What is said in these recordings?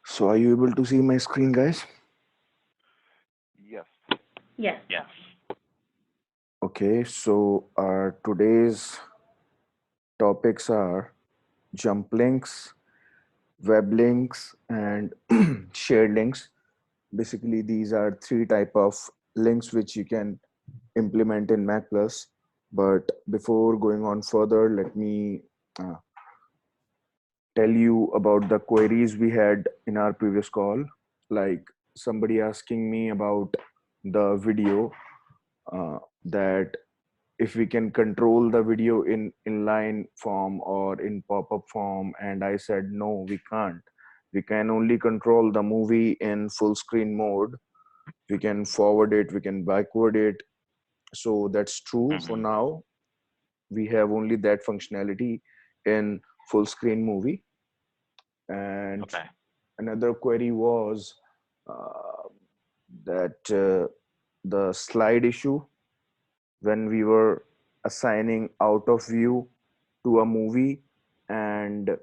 So are you able to see my screen, guys? Yes. Yes. Yes. Okay, so our today's topics are jump links, web links, and shared links. Basically, these are three type of links which you can implement in Mac Plus. But before going on further, let me uh, tell you about the queries we had in our previous call. Like somebody asking me about the video, that if we can control the video in inline form or in pop-up form, and I said no, we can't. We can only control the movie in full screen mode. We can forward it, we can backward it. So that's true for Hmm. now. We have only that functionality in full screen movie. And Okay. another query was uh, that the slide issue when we were assigning out of view to a movie, and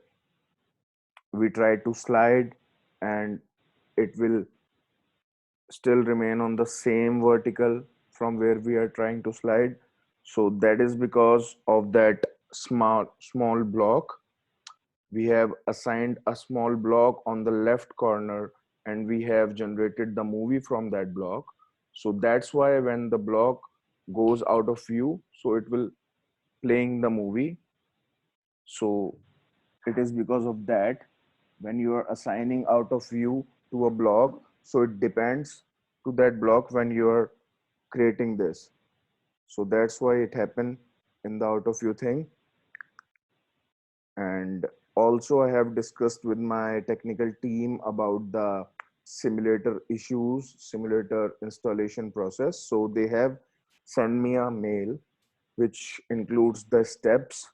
we try to slide, and it will still remain on the same vertical from where we are trying to slide. So that is because of that small block. We have assigned a small block on the left corner, and we have generated the movie from that block. So that's why when the block goes out of view, so it will playing the movie. So it is because of that when you are assigning out of view to a block, so it depends to that block when you are creating this. So that's why it happened in the out of view thing. And also I have discussed with my technical team about the simulator issues, simulator installation process. So they have sent me a mail which includes the steps.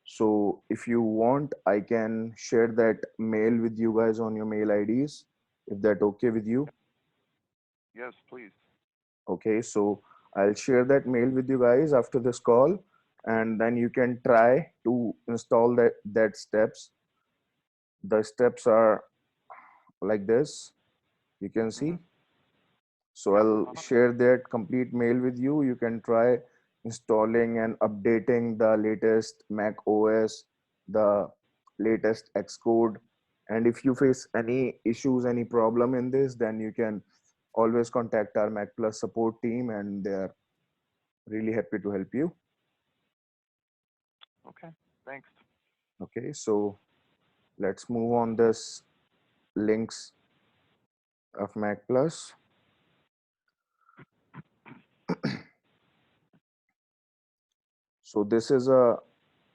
So if you want, I can share that mail with you guys on your mail IDs, if that okay with you. Yes, please. Okay, so I'll share that mail with you guys after this call, and then you can try to install that steps. The steps are like this, you can Hmm. see. So Yep. I'll share that complete mail with you. You can try installing and updating the latest Mac OS, the latest Xcode. And if you face any issues, any problem in this, then you can always contact our Mac Plus support team, and they are really happy to help you. Okay. Thanks. Okay, so let's move on this links of Mac Plus. So this is a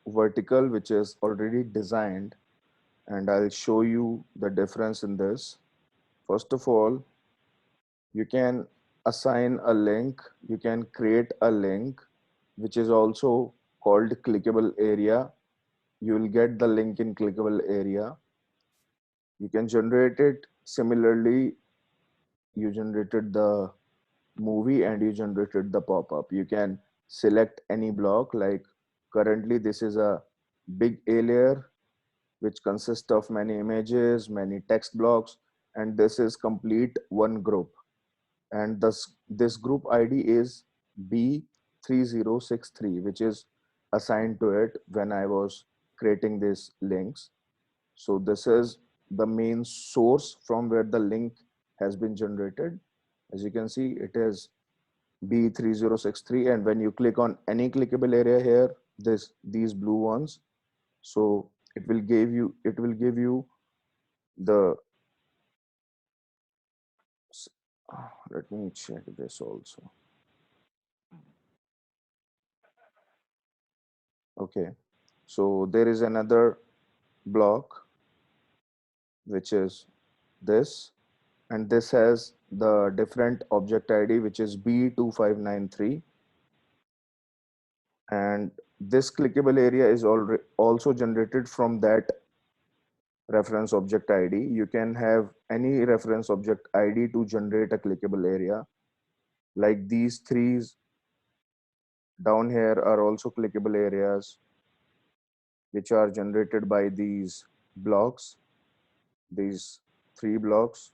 vertical which is already designed, and I'll show you the difference in this. First of all, you can assign a link, you can create a link, which is also called clickable area. You will get the link in clickable area. You can generate it similarly. You generated the movie and you generated the pop-up. You can select any block, like currently this is a big A layer which consists of many images, many text blocks, and this is complete one group. And this group ID is B3063, which is assigned to it when I was creating these links. So this is the main source from where the link has been generated. As you can see, it is B3063, and when you click on any clickable area here, these blue ones, so it will give you the let me check this also. Okay, so there is another block which is this, and this has the different object ID which is B2593, and this clickable area is already also generated from that reference object ID. You can have any reference object ID to generate a clickable area. Like these three down here are also clickable areas which are generated by these blocks, these 3 blocks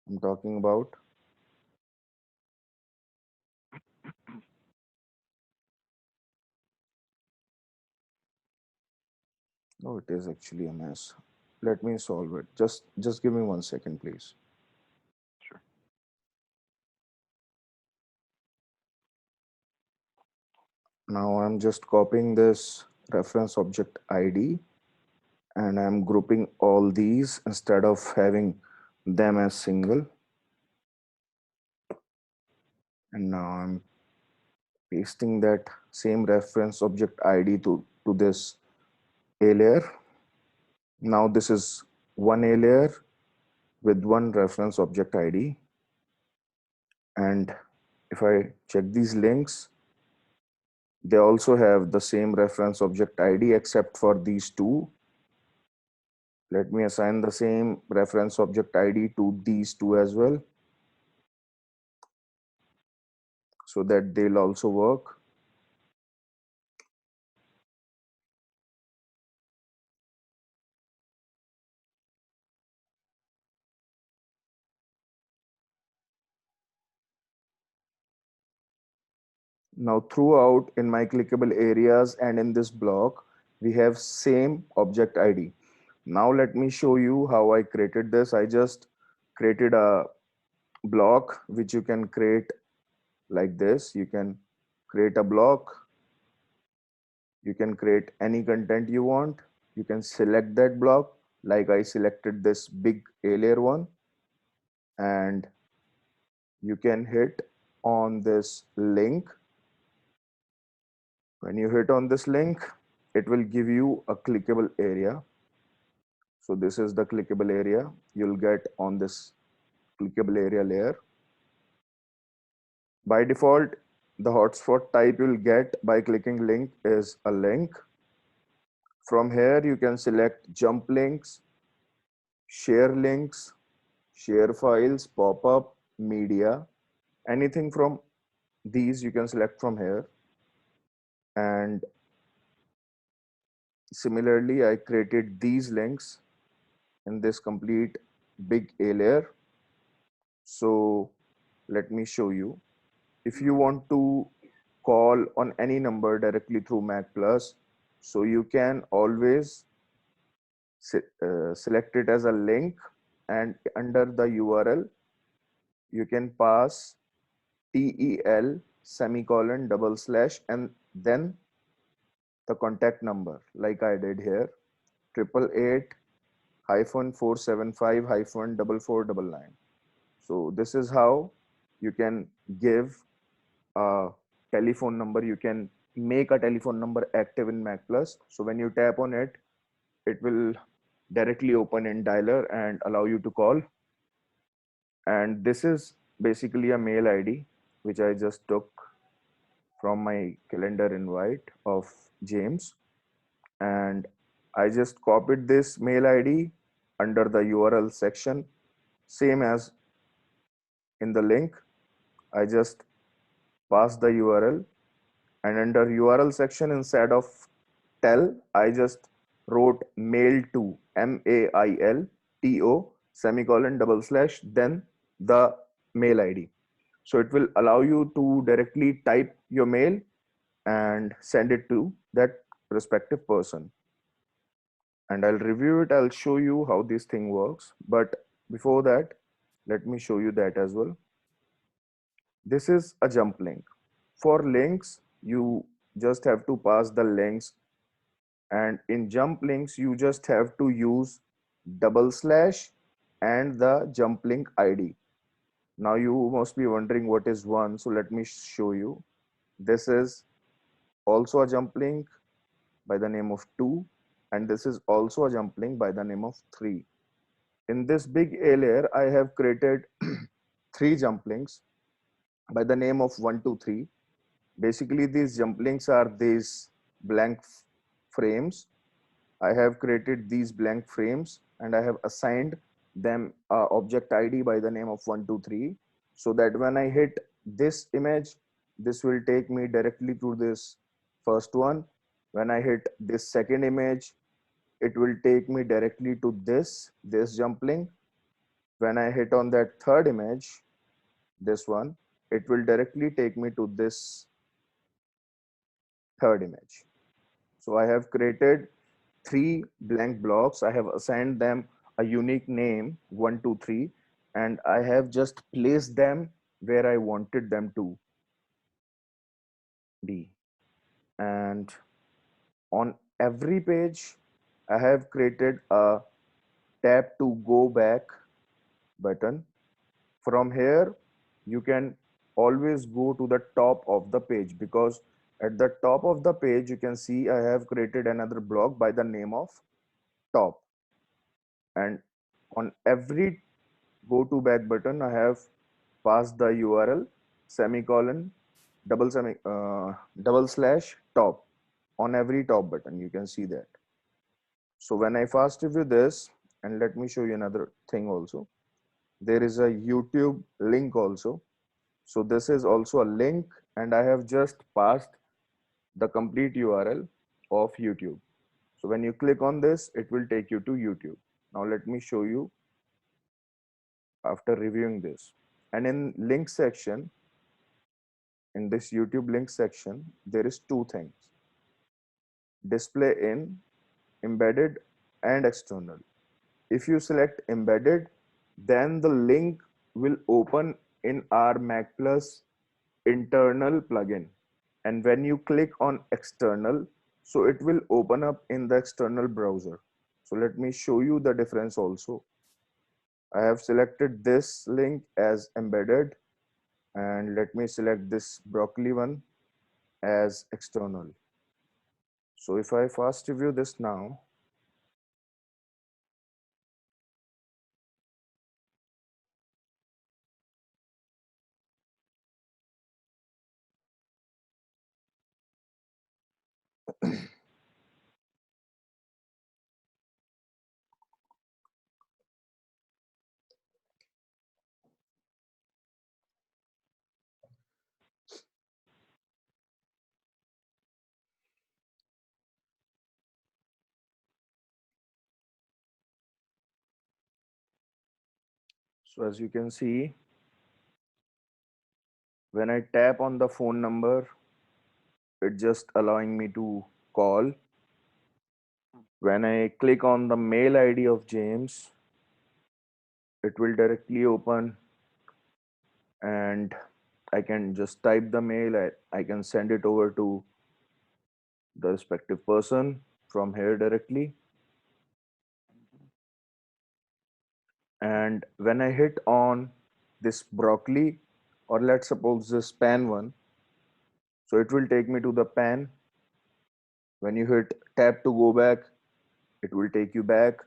I'm talking about. No, it is actually a mess. Let me solve it. Just give me 1 second, please. Sure. Now I'm just copying this reference object ID and I'm grouping all these instead of having them as single. And now I'm pasting that same reference object ID to this A layer. Now this is one A layer with one reference object ID. And if I check these links, they also have the same reference object ID except for these two. Let me assign the same reference object ID to these two as well, so that they'll also work. Now throughout in my clickable areas and in this block, we have same object ID. Now let me show you how I created this. I just created a block which you can create like this. You can create a block. You can create any content you want. You can select that block like I selected this big A layer one, and you can hit on this link. When you hit on this link, it will give you a clickable area. So this is the clickable area you'll get on this clickable area layer. By default, the hotspot type you'll get by clicking link is a link. From here, you can select jump links, share links, share files, pop-up, media, anything from these you can select from here. And similarly, I created these links in this complete big A layer. So let me show you. If you want to call on any number directly through Mac Plus, so you can always select it as a link, and under the URL, you can pass TEL semicolon double slash and then the contact number like I did here, 888-475-4499. So this is how you can give a telephone number. You can make a telephone number active in Mac Plus. So when you tap on it, it will directly open in dialer and allow you to call. And this is basically a mail ID which I just took from my calendar invite of James, and I just copied this mail ID under the URL section, same as in the link. I just pass the URL, and under URL section instead of tell, I just wrote mail to, MAILTO semicolon double slash then the mail ID. So it will allow you to directly type your mail and send it to that respective person. And I'll review it. I'll show you how this thing works. But before that, let me show you that as well. This is a jump link. For links, you just have to pass the links. And in jump links, you just have to use double slash and the jump link ID. Now you must be wondering what is one. So let me show you. This is also a jump link by the name of 2, and this is also a jump link by the name of 3. In this big A layer, I have created 3 jump links by the name of 1, 2, 3. Basically, these jump links are these blank frames. I have created these blank frames and I have assigned them object ID by the name of 1, 2, 3, so that when I hit this image, this will take me directly to this first one. When I hit this second image, it will take me directly to this jump link. When I hit on that third image, this one, it will directly take me to this third image. So I have created three blank blocks. I have assigned them a unique name, 1, 2, 3, and I have just placed them where I wanted them to be. And on every page, I have created a tap to go back button. From here, you can always go to the top of the page, because at the top of the page, you can see I have created another block by the name of top. And on every go to back button, I have passed the URL semicolon double slash top on every top button. You can see that. So when I fast review this, and let me show you another thing also. There is a YouTube link also. So this is also a link, and I have just passed the complete URL of YouTube. So when you click on this, it will take you to YouTube. Now let me show you after reviewing this. And in link section, in this YouTube link section, there is two things: display in, embedded, and external. If you select embedded, then the link will open in our Mac Plus internal plugin. And when you click on external, so it will open up in the external browser. So let me show you the difference also. I have selected this link as embedded, and let me select this broccoli one as external. So if I fast review this now, so as you can see, when I tap on the phone number, it just allowing me to call. When I click on the mail ID of James, it will directly open, and I can just type the mail. I can send it over to the respective person from here directly. And when I hit on this broccoli, or let's suppose this pan one, so it will take me to the pan. When you hit tap to go back, it will take you back.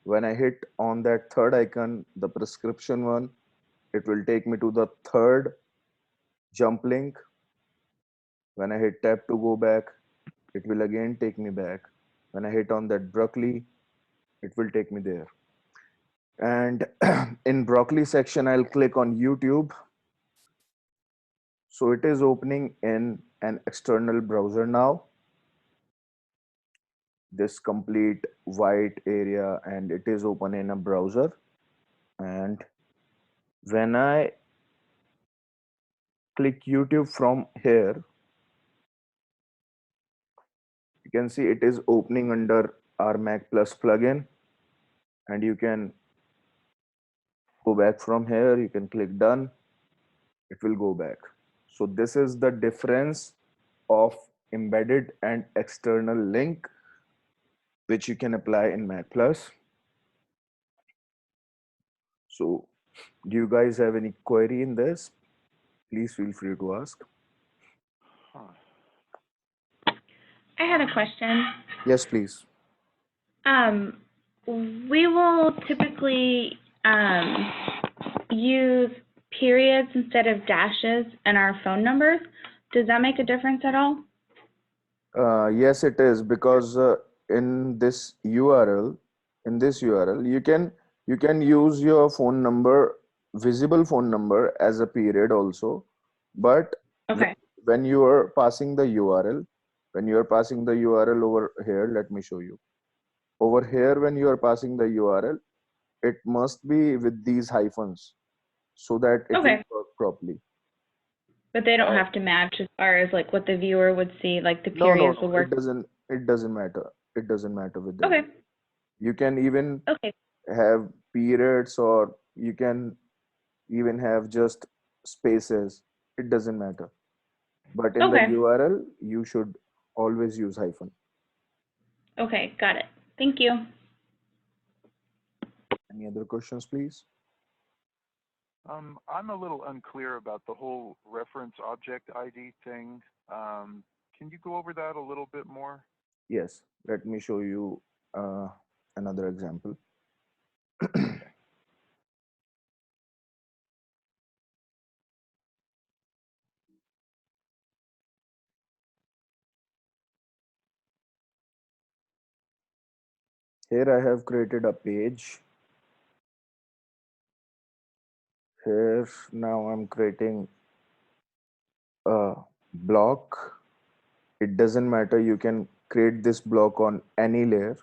When I hit on that third icon, the prescription one, it will take me to the third jump link. When I hit tap to go back, it will again take me back. When I hit on that broccoli, it will take me there. And in broccoli section, I'll click on YouTube. So it is opening in an external browser now, this complete white area, and it is open in a browser. And when I click YouTube from here, you can see it is opening under our Mac Plus plugin, and you can go back from here. You can click done, it will go back. So this is the difference of embedded and external link, which you can apply in Mac Plus. So do you guys have any query in this? Please feel free to ask. Huh. I had a question. Yes, please. We will typically use periods instead of dashes in our phone numbers. Does that make a difference at all? Yes, it is, because in this URL, you can use your phone number, visible phone number, as a period also. But Okay. when you are passing the URL, when you are passing the URL over here, let me show you. Over here, when you are passing the URL, it must be with these hyphens so that it will Okay, work properly. but they don't Now, have to match as far as like what the viewer would see, like the no, no, periods no. would work. It doesn't matter. It doesn't matter with that. Okay, You can even okay, have periods, or you can even have just spaces. It doesn't matter. But in the okay, URL, you should always use hyphen. okay, got it. Thank you. Any other questions, please? I'm a little unclear about the whole reference object ID thing. Can you go over that a little bit more? Yes. Let me show you uh, another example. Okay. Here I have created a page. Here now I'm creating a block. It doesn't matter. You can create this block on any layer,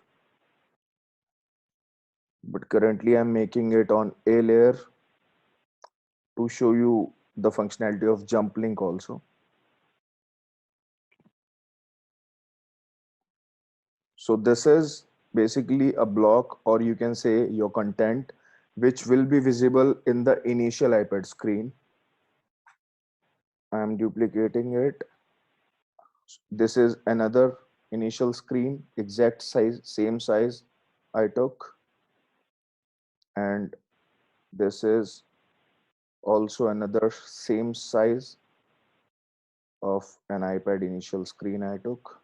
but currently I'm making it on a layer to show you the functionality of jump link also. So this is basically a block, or you can say your content, which will be visible in the initial iPad screen. I'm duplicating it. This is another initial screen, exact size, same size I took. And this is also another same size of an iPad initial screen I took.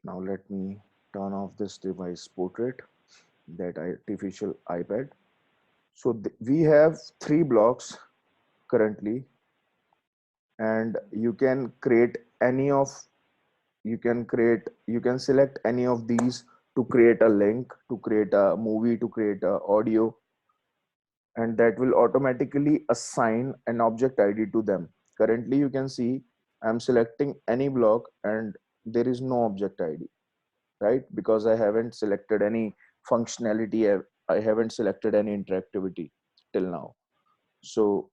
Now let me turn off this device portrait, that artificial iPad. So we have three blocks currently, and you can create any of, you can select any of these to create a link, to create a movie, to create a audio, and that will automatically assign an object ID to them. Currently you can see I'm selecting any block and there is no object ID, right? Because I haven't selected any functionality, I haven't selected any interactivity till now. So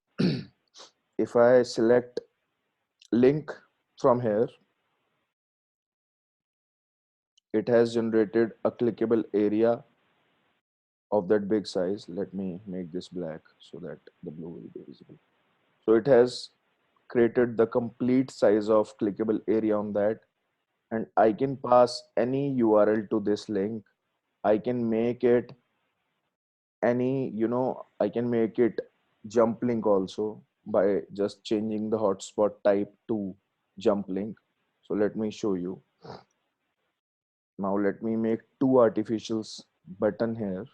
if I select link from here, it has generated a clickable area of that big size. Let me make this black so that the blue will be visible. So it has created the complete size of clickable area on that, and I can pass any URL to this link. I can make it any, I can make it jump link also by just changing the hotspot type to jump link. So let me show you. Now let me make two artificials button here.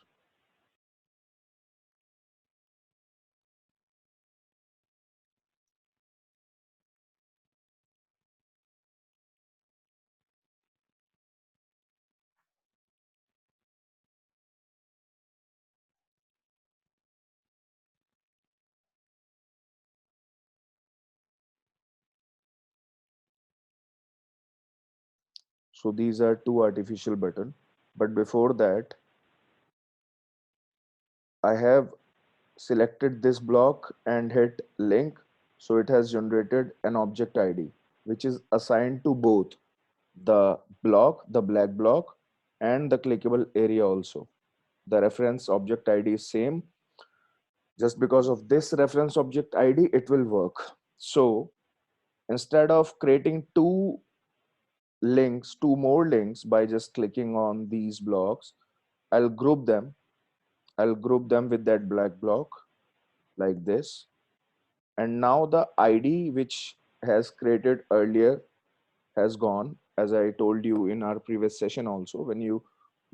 So these are two artificial button. But before that, I have selected this block and hit link. So it has generated an object ID, which is assigned to both the block, the black block, and the clickable area also. The reference object ID is same. Just because of this reference object ID, it will work. So instead of creating two more links by just clicking on these blocks, I'll group them. I'll group them with that black block like this. And now the ID which has created earlier has gone. As I told you in our previous session also, when you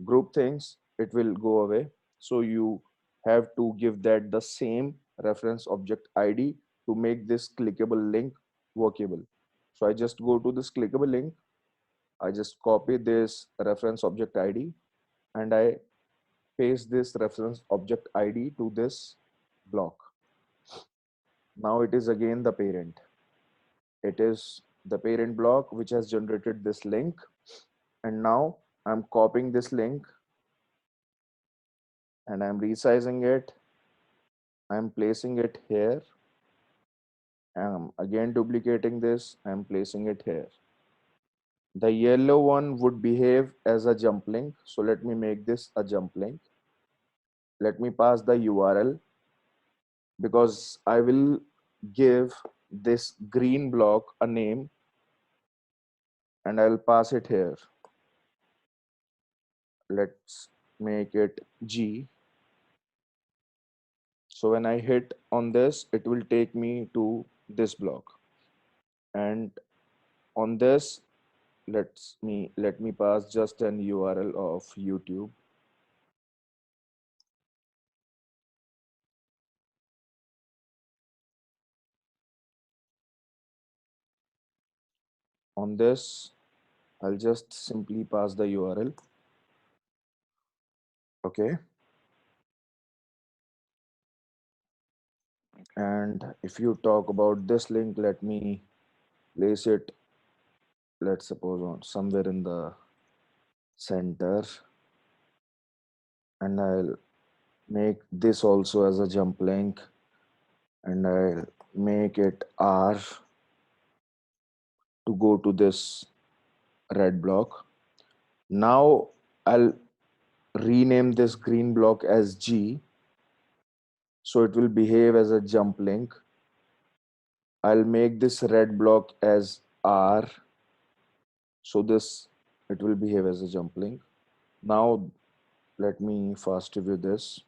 group things, it will go away. So you have to give that the same reference object ID to make this clickable link workable. So I just go to this clickable link, I just copy this reference object ID, and I paste this reference object ID to this block. Now it is again the parent. It is the parent block which has generated this link. And now I'm copying this link and I'm resizing it. I'm placing it here. I'm again duplicating this. I'm placing it here. The yellow one would behave as a jump link. So let me make this a jump link. Let me pass the URL because I will give this green block a name and I'll pass it here. Let's make it G. So when I hit on this, it will take me to this block. And on this, let me pass just an URL of YouTube. On this, I'll just simply pass the URL. Okay. And if you talk about this link, let me place it, let's suppose, on somewhere in the center. And I'll make this also as a jump link. And I'll make it R to go to this red block. Now I'll rename this green block as G. So it will behave as a jump link. I'll make this red block as R. So it will behave as a jump link. Now let me fast review this.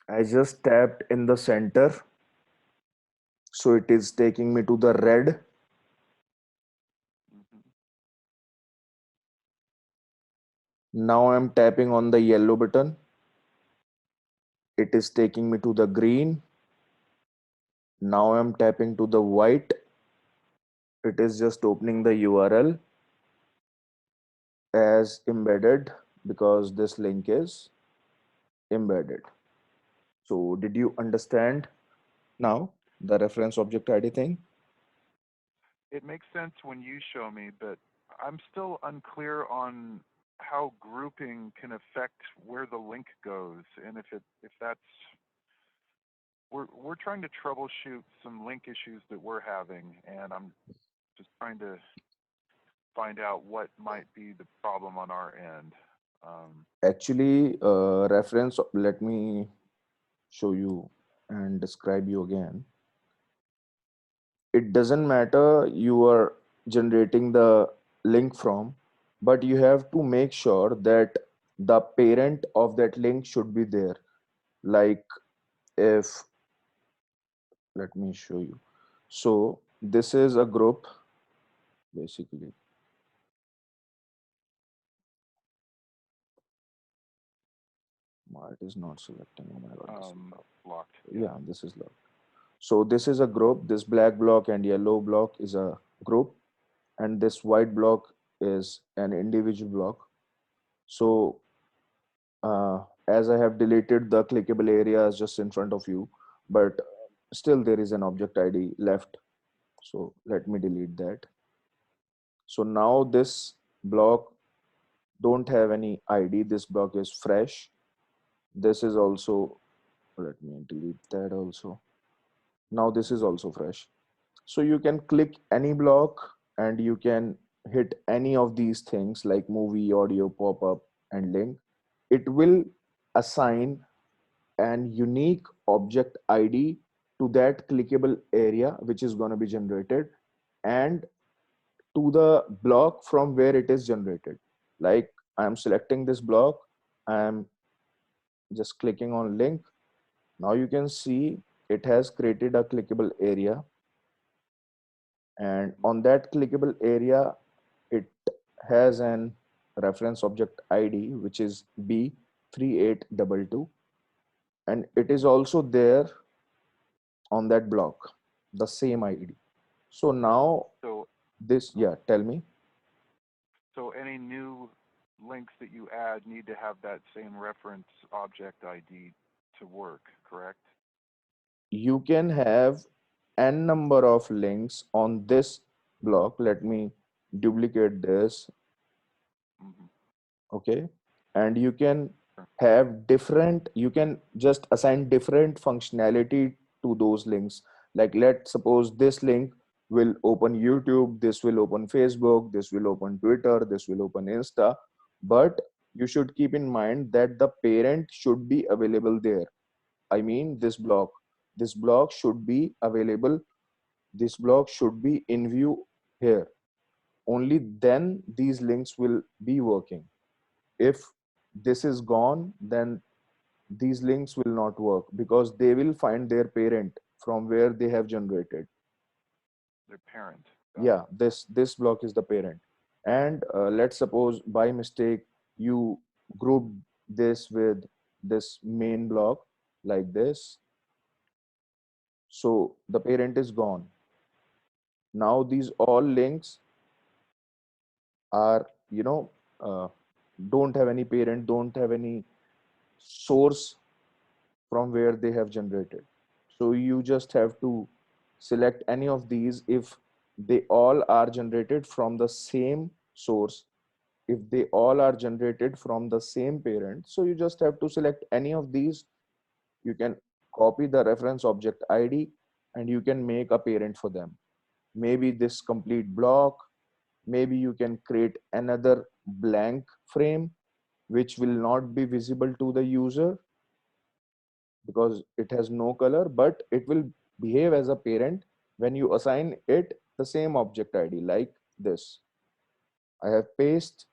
I just tapped in the center. So it is taking me to the red. Mhm. Now I'm tapping on the yellow button. It is taking me to the green. Now I'm tapping to the white. It is just opening the URL as embedded because this link is embedded. So did you understand now the reference object ID thing? It makes sense when you show me, but I'm still unclear on how grouping can affect where the link goes, and if that's we're trying to troubleshoot some link issues that we're having, and I'm just trying to find out what might be the problem on our end. Actually, reference, let me show you and describe you again. It doesn't matter you are generating the link from, but you have to make sure that the parent of that link should be there. Like if, let me show you. So this is a group basically. It is not selecting. Oh my God, this is locked. Locked. Yeah, this is locked. So this is a group. This black block and yellow block is a group, and this white block is an individual block. So as I have deleted the clickable areas just in front of you, but still there is an object ID left. So let me delete that. So now this block don't have any ID. This block is fresh. This is also, let me delete that also. Now this is also fresh. So you can click any block and you can hit any of these things like movie, audio, pop-up, and link. It will assign an unique object ID to that clickable area which is going to be generated and to the block from where it is generated. Like I'm selecting this block, I'm just clicking on link. Now you can see it has created a clickable area, and on that clickable area it has an reference object ID which is B3822. and it is also there on that block, the same ID. So now So, this, uh, yeah, tell me. so any new links that you add need to have that same reference object ID to work, correct? You can have n number of links on this block. Let me duplicate this, Mm-hmm. okay? And you can have different, you can just assign different functionality to those links. Like, let's suppose this link will open YouTube, this will open Facebook, this will open Twitter, this will open Insta. But you should keep in mind that the parent should be available there. I mean, this block should be available. This block should be in view here. Only then these links will be working. If this is gone, then these links will not work because they will find their parent from where they have generated. Their parent. Got Yeah, it. this block is the parent. And let's suppose by mistake you group this with this main block like this. So the parent is gone. Now these all links are, uh, don't have any parent, don't have any source from where they have generated. So you just have to select any of these if they all are generated from the same source. If they all are generated from the same parent, so you just have to select any of these. You can copy the reference object ID and you can make a parent for them. Maybe this complete block, maybe you can create another blank frame which will not be visible to the user because it has no color, but it will behave as a parent when you assign it the same object ID like this. I have pasted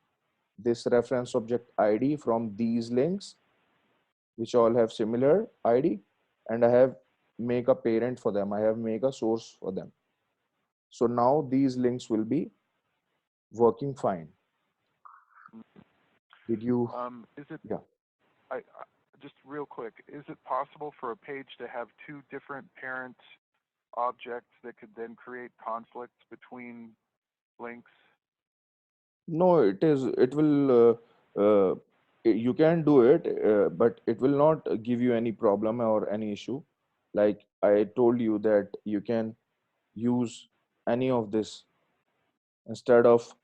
this reference object ID from these links, which all have similar ID, and I have make a parent for them. I have make a source for them. So now these links will be working fine. Did you? Is it, Yeah. just real quick, is it possible for a page to have two different parent objects that could then create conflicts between links? No, it is. It will. You can do it, but it will not give you any problem or any issue. Like I told you that you can use any of this instead of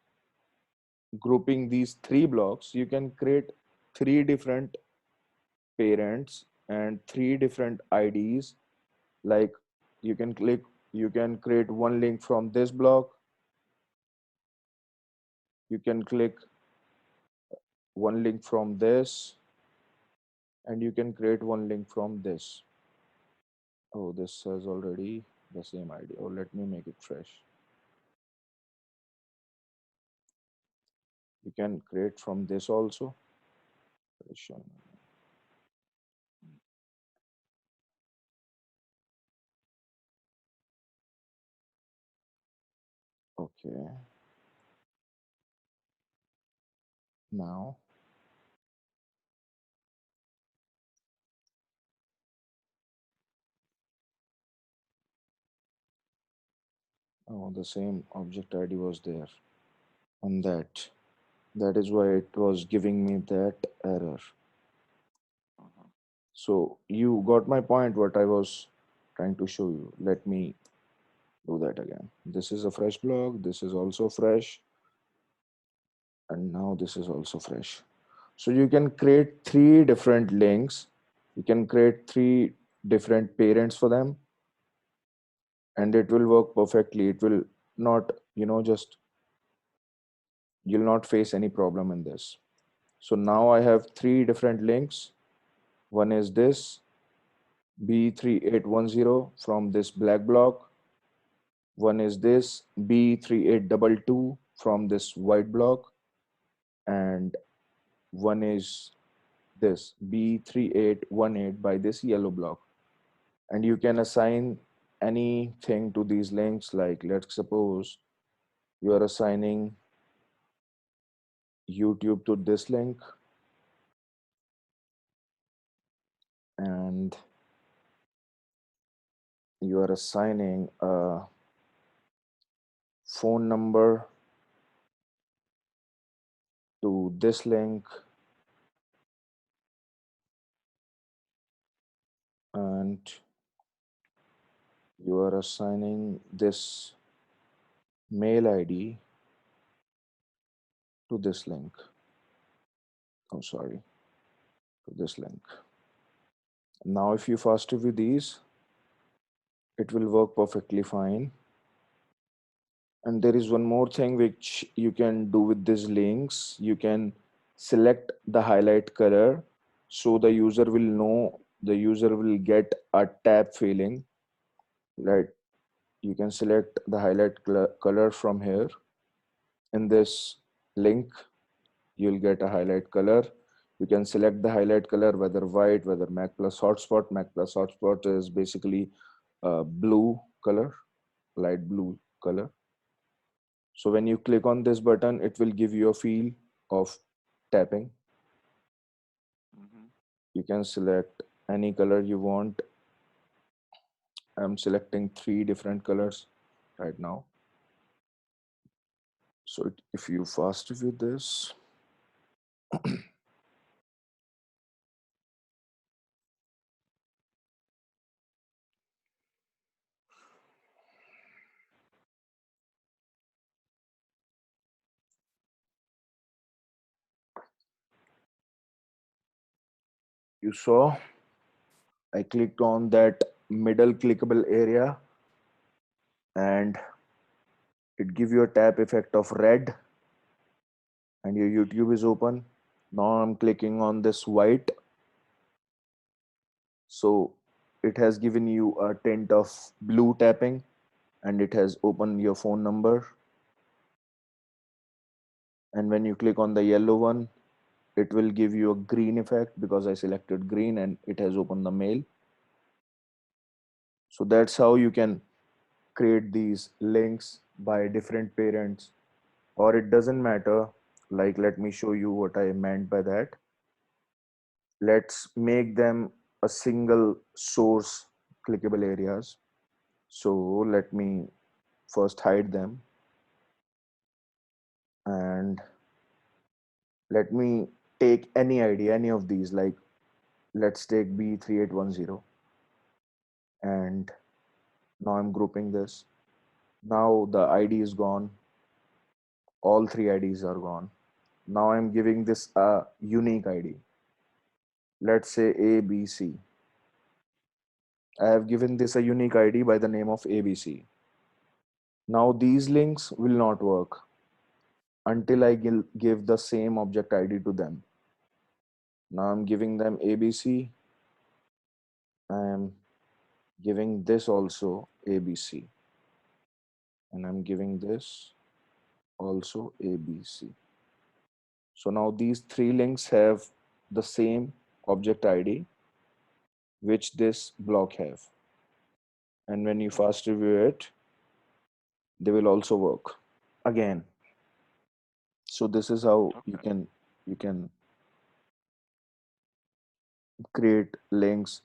grouping these three blocks. You can create three different parents and three different IDs. Like you can click. You can create one link from this block. You can click one link from this, and you can create one link from this. Oh, this has already the same ID. Oh, let me make it fresh. You can create from this also. Okay, now, oh, the same object ID was there on that. That is why it was giving me that error. Mhm. So you got my point, what I was trying to show you. Let me do that again. This is a fresh block. This is also fresh. And now this is also fresh. So you can create three different links. You can create three different parents for them, and it will work perfectly. It will not, just you'll not face any problem in this. So now I have three different links. One is this B3810 from this black block. One is this B3822 from this white block. And one is this B3818 by this yellow block. And you can assign anything to these links. Like, let's suppose you are assigning YouTube to this link, and you are assigning a phone number to this link, and you are assigning this mail ID to this link. I'm sorry, to this link. Now, if you fast review these, it will work perfectly fine. And there is one more thing which you can do with these links. You can select the highlight color so the user will know, the user will get a tab feeling. Right? You can select the highlight color from here. In this link, you'll get a highlight color. You can select the highlight color, whether white, whether Mac plus hotspot. Mac plus hotspot is basically blue color, light blue color. So when you click on this button, it will give you a feel of tapping. Hmm. You can select any color you want. I'm selecting 3 different colors right now. So if you fast review this, you saw I clicked on that middle clickable area and it gives you a tap effect of red and your YouTube is open. Now I'm clicking on this white. So it has given you a tint of blue tapping and it has opened your phone number. And when you click on the yellow one, it will give you a green effect because I selected green and it has opened the mail. So that's how you can create these links by different parents, or it doesn't matter. Like, let me show you what I meant by that. Let's make them a single source clickable areas. So let me first hide them and let me take any ID, any of these, like let's take B3810 and now I'm grouping this. Now the ID is gone. All 3 IDs are gone. Now I'm giving this a unique ID. Let's say ABC. I have given this a unique ID by the name of ABC. Now these links will not work until I give the same object ID to them. Now I'm giving them ABC. I am giving this also ABC. And I'm giving this also ABC. So now these 3 links have the same object ID which this block have. And when you fast review it, they will also work again. So this is how Okay. you can create links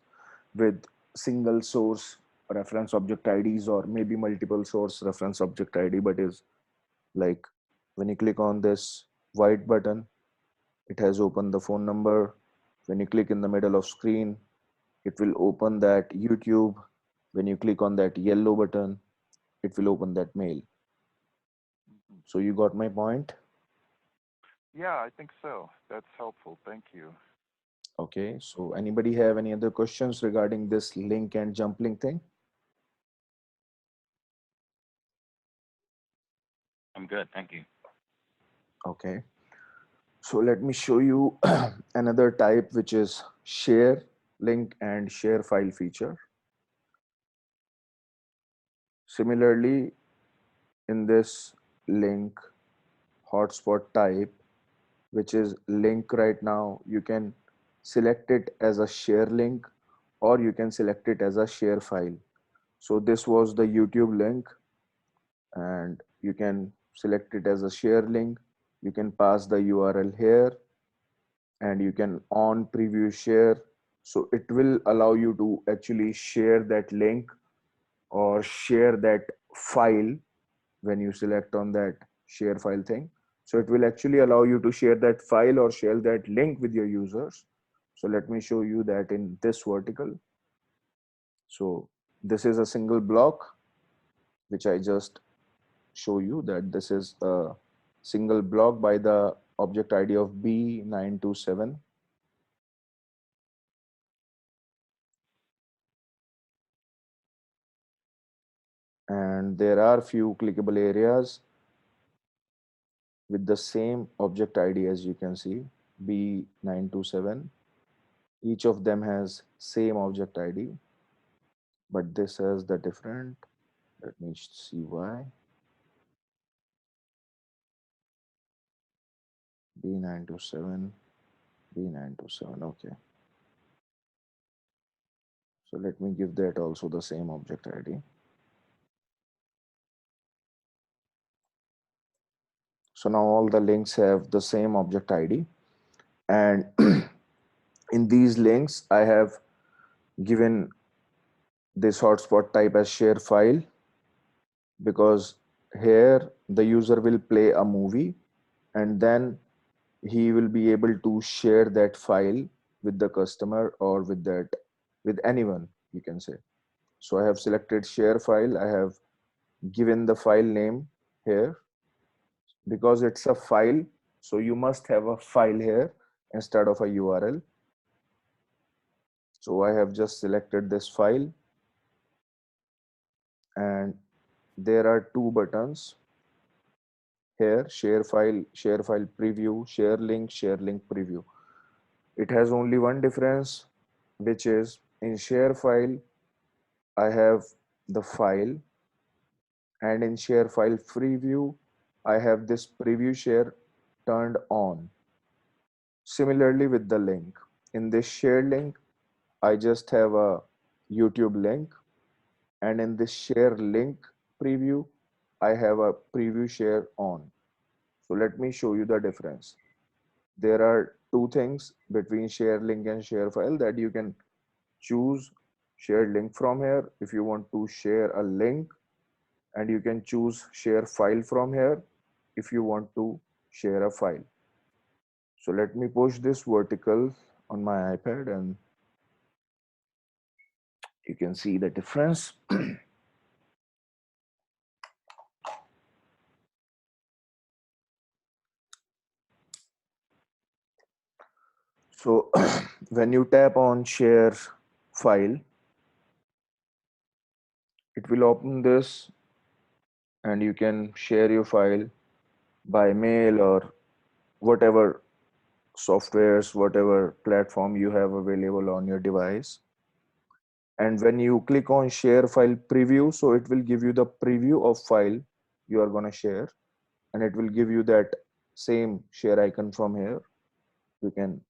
with single source reference object IDs or maybe multiple source reference object ID, but is like when you click on this white button, it has opened the phone number. When you click in the middle of screen, it will open that YouTube. When you click on that yellow button, it will open that mail. Hmm. So you got my point? Yeah, I think so. That's helpful. Thank you. Okay, so anybody have any other questions regarding this link and jump link thing? I'm good, thank you. Okay, so let me show you another type, which is share link and share file feature. Similarly, in this link hotspot type, which is link right now, you can select it as a share link or you can select it as a share file. So this was the YouTube link and you can select it as a share link. You can pass the URL here and you can on preview share. So it will allow you to actually share that link or share that file when you select on that share file thing. So it will actually allow you to share that file or share that link with your users. So let me show you that in this vertical. So this is a single block, which I just show you that this is a single block by the object ID of B927. And there are few clickable areas with the same object ID, as you can see, B927. Each of them has same object ID, but this has the different. Let me see why. B927, B927, okay. So let me give that also the same object ID. So now all the links have the same object ID. And in these links, I have given this hotspot type as share file, because here the user will play a movie and then he will be able to share that file with the customer or with anyone, you can say. So I have selected share file. I have given the file name here because it's a file. So you must have a file here instead of a URL. So I have just selected this file, and there are two buttons here: share file preview, share link preview. It has only one difference, which is in share file, I have the file, and in share file preview, I have this preview share turned on. Similarly with the link, in this share link, I just have a YouTube link, and in this share link preview, I have a preview share on. So let me show you the difference. There are two things between share link and share file that you can choose share link from here if you want to share a link, and you can choose share file from here if you want to share a file. So let me push this vertical on my iPad and you can see the difference. So when you tap on share file, it will open this and you can share your file by mail or whatever softwares, whatever platform you have available on your device. And when you click on share file preview, so it will give you the preview of file you are going to share, and it will give you that same share icon from here. You can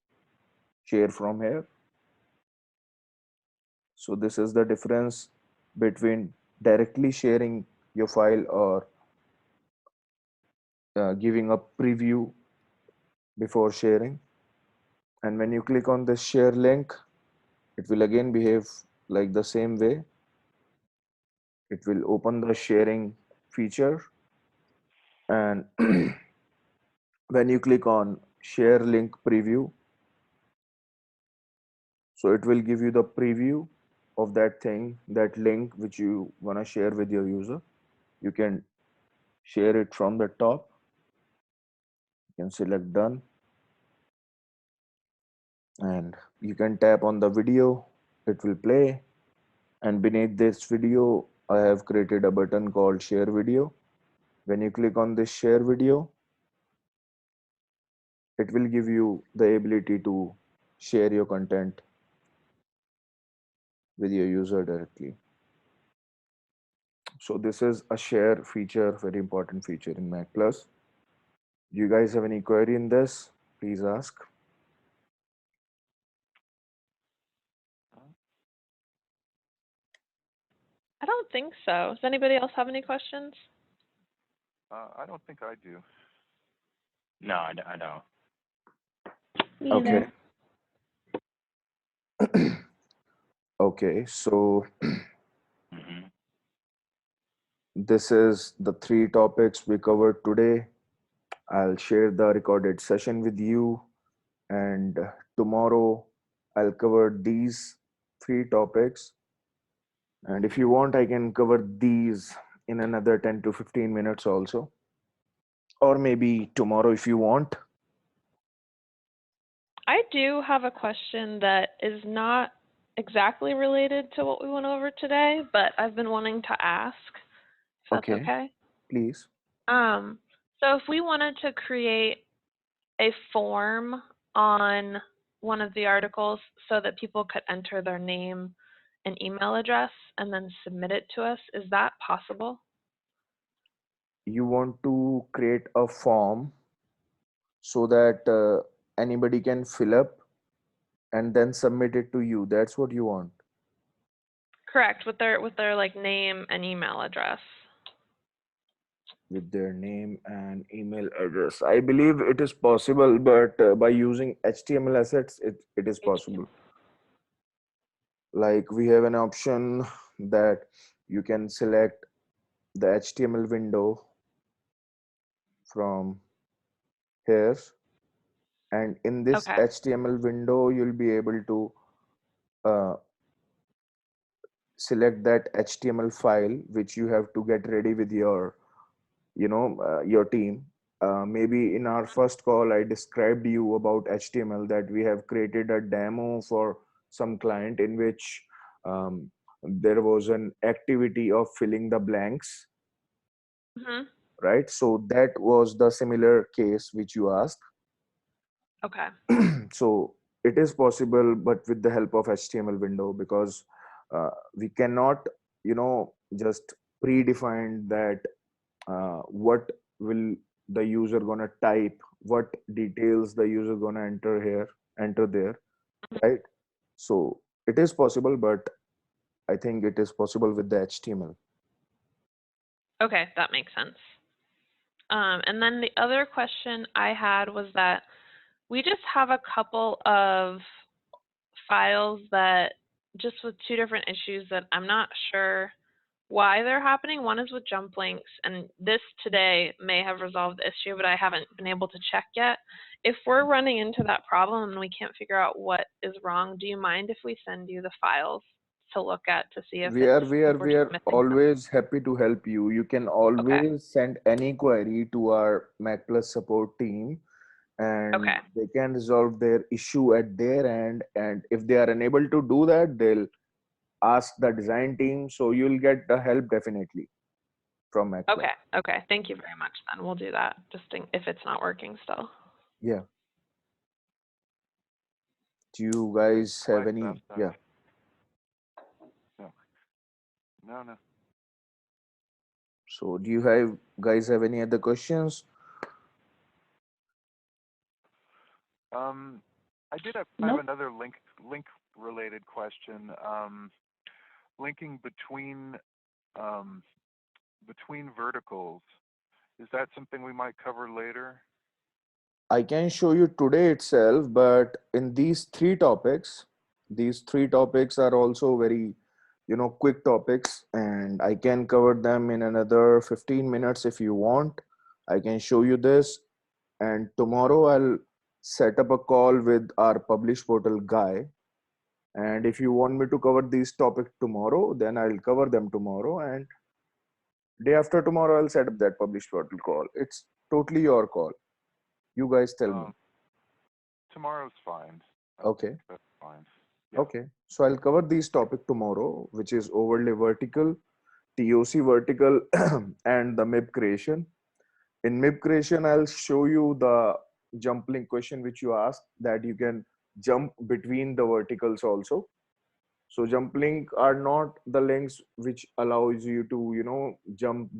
share from here. So this is the difference between directly sharing your file or giving a preview before sharing. And when you click on the share link, it will again behave like the same way. It will open the sharing feature, and when you click on share link preview, so it will give you the preview of that thing, that link which you want to share with your user. You can share it from the top. You can select done, and you can tap on the video. It will play, and beneath this video I have created a button called share video. When you click on this share video, it will give you the ability to share your content with your user directly. So this is a share feature, very important feature in Mac Plus. Do you guys have any query in this? Please ask. I don't think so. Does anybody else have any questions? I don't think I do. No, I don't. Me Okay. either. Okay, so Hmm. this is the three topics we covered today. I'll share the recorded session with you, and tomorrow I'll cover these three topics. And if you want, I can cover these in another 10 to 15 minutes also, or maybe tomorrow if you want. I do have a question that is not exactly related to what we went over today, but I've been wanting to ask, if that's Okay, okay. please. Um, so if we wanted to create a form on one of the articles so that people could enter their name and email address and then submit it to us, is that possible? You want to create a form so that anybody can fill up and then submit it to you. That's what you want. Correct, with their like name and email address. With their name and email address. I believe it is possible, but by using HTML assets, it is possible. Like we have an option that you can select the HTML window from here, and in this Okay. HTML window, you'll be able to uh, select that HTML file which you have to get ready with your team. Maybe in our first call I described you about HTML, that we have created a demo for some client in which there was an activity of filling the blanks, Mhm. right? So that was the similar case which you asked. Okay. So it is possible, but with the help of HTML window, because we cannot just predefine that what will the user gonna type, what details the user gonna enter there, right? So it is possible, but I think it is possible with the HTML. Okay, that makes sense. And then the other question I had was that we just have a couple of files that just with two different issues that I'm not sure why they're happening. One is with jump links, and this today may have resolved the issue, but I haven't been able to check yet. If we're running into that problem and we can't figure out what is wrong, do you mind if we send you the files to look at to see if we it's are we if are we're we just are missing something? always happy to help you. You can Okay. always send any query to our Mac Plus support team, and Okay. they can resolve their issue at their end. And if they are unable to do that, they'll ask the design team, so you'll get the help definitely from Mac Plus. Okay. Okay. Thank you very much. Then we'll do that if it's not working still. Yeah. Do you guys My have stuff any? done. Yeah. No, no, no. So do you have guys have any other questions? I have Nope. another link related question. Linking um, between verticals. Is that something we might cover later? I can show you today itself, but in these three topics are also very, quick topics, and I can cover them in another 15 minutes if you want. I can show you this, and tomorrow I'll set up a call with our publish portal guy. And if you want me to cover these topics tomorrow, then I'll cover them tomorrow. And day after tomorrow, I'll set up that publish portal call. It's totally your call. You guys tell me. Um, Tomorrow's fine. I think Okay. that's fine. Yeah. Okay. So I'll cover these topic tomorrow, which is overlay vertical, TOC vertical, and the MIB creation. In MIB creation, I'll show you the jump link question which you asked, that you can jump between the verticals also. So jump link are not the links which allows you to jump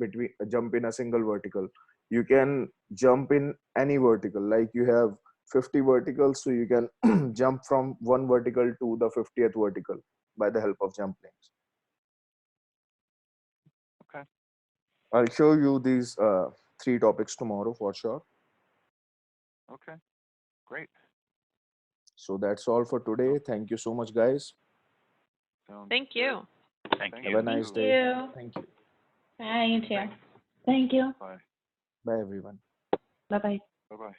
in a single vertical. You can jump in any vertical. Like you have 50 verticals, so you can jump from one vertical to the 50th vertical by the help of jump links. Okay. I'll show you these three topics tomorrow for sure. Okay. Great. So that's all for today. Thank you so much, guys. Sounds Thank good. you. Thank Thank Have you. a nice Thank day. you. Thank you. Bye, you too. Thanks. Thank you. Bye. Bye, everyone. Bye-bye. Bye-bye.